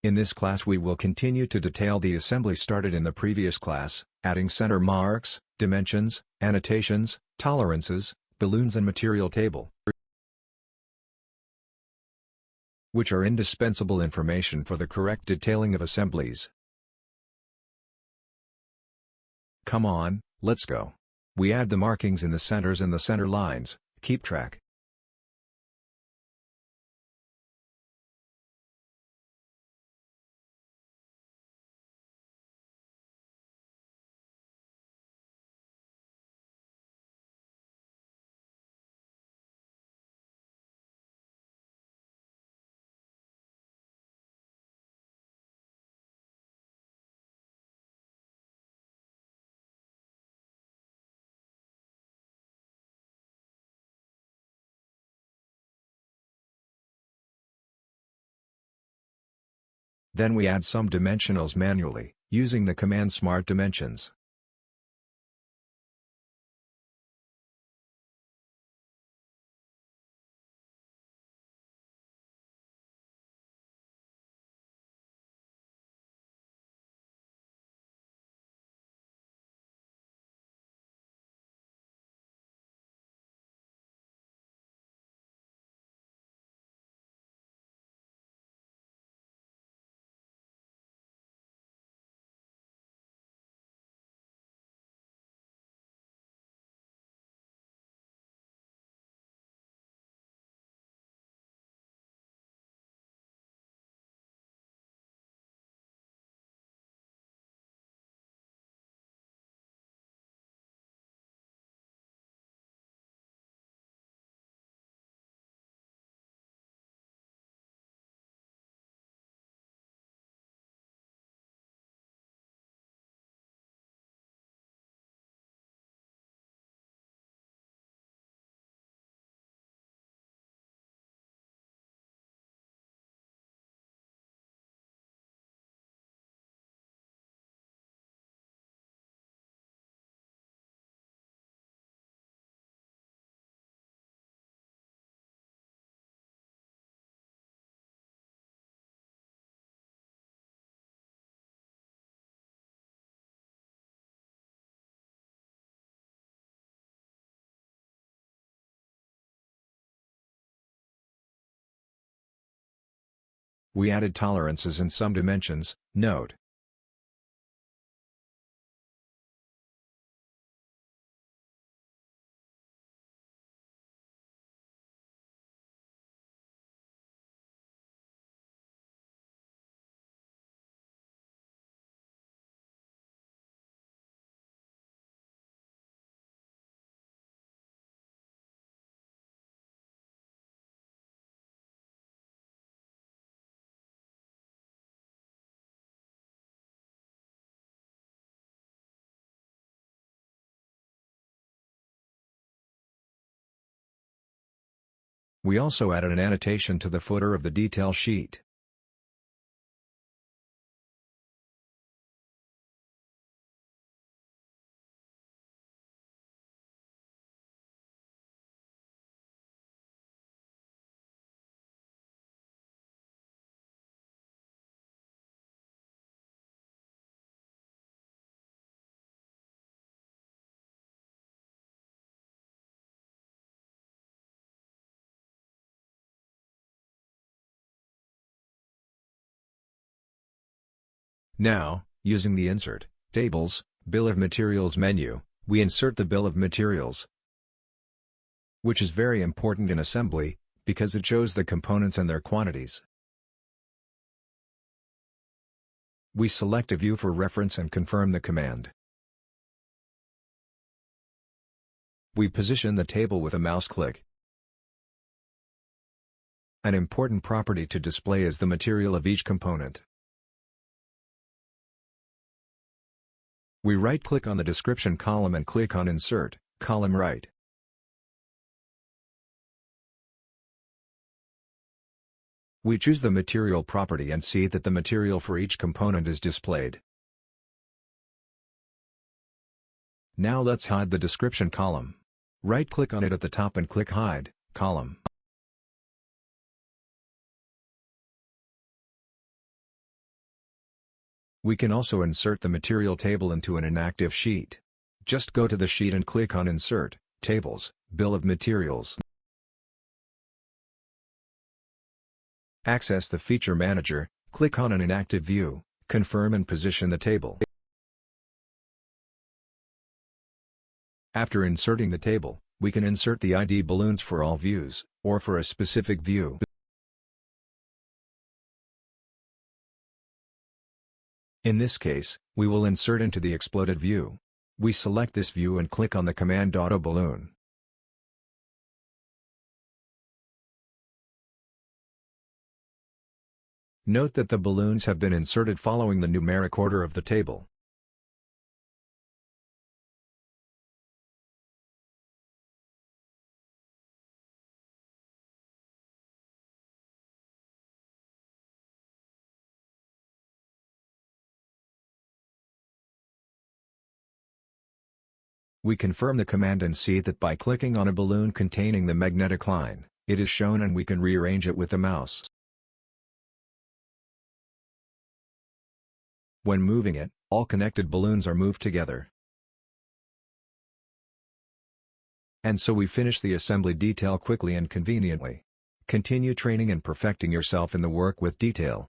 In this class we will continue to detail the assembly started in the previous class, adding center marks, dimensions, annotations, tolerances, balloons and material table, which are indispensable information for the correct detailing of assemblies. Come on, let's go. We add the markings in the centers and the center lines, keep track. Then we add some dimensionals manually, using the command Smart Dimensions. We added tolerances and some dimensions, note. We also added an annotation to the footer of the detail sheet. Now, using the Insert, Tables, Bill of Materials menu, we insert the Bill of Materials, which is very important in assembly, because it shows the components and their quantities. We select a view for reference and confirm the command. We position the table with a mouse click. An important property to display is the material of each component. We right-click on the description column and click on Insert, Column Right. We choose the material property and see that the material for each component is displayed. Now let's hide the description column. Right-click on it at the top and click Hide Column. We can also insert the material table into an inactive sheet. Just go to the sheet and click on Insert, Tables, Bill of Materials. Access the Feature Manager, click on an inactive view, confirm and position the table. After inserting the table, we can insert the ID balloons for all views, or for a specific view. In this case, we will insert into the exploded view. We select this view and click on the command Auto Balloon. Note that the balloons have been inserted following the numeric order of the table. We confirm the command and see that by clicking on a balloon containing the magnetic line, it is shown and we can rearrange it with the mouse. When moving it, all connected balloons are moved together. And so we finish the assembly detail quickly and conveniently. Continue training and perfecting yourself in the work with detail.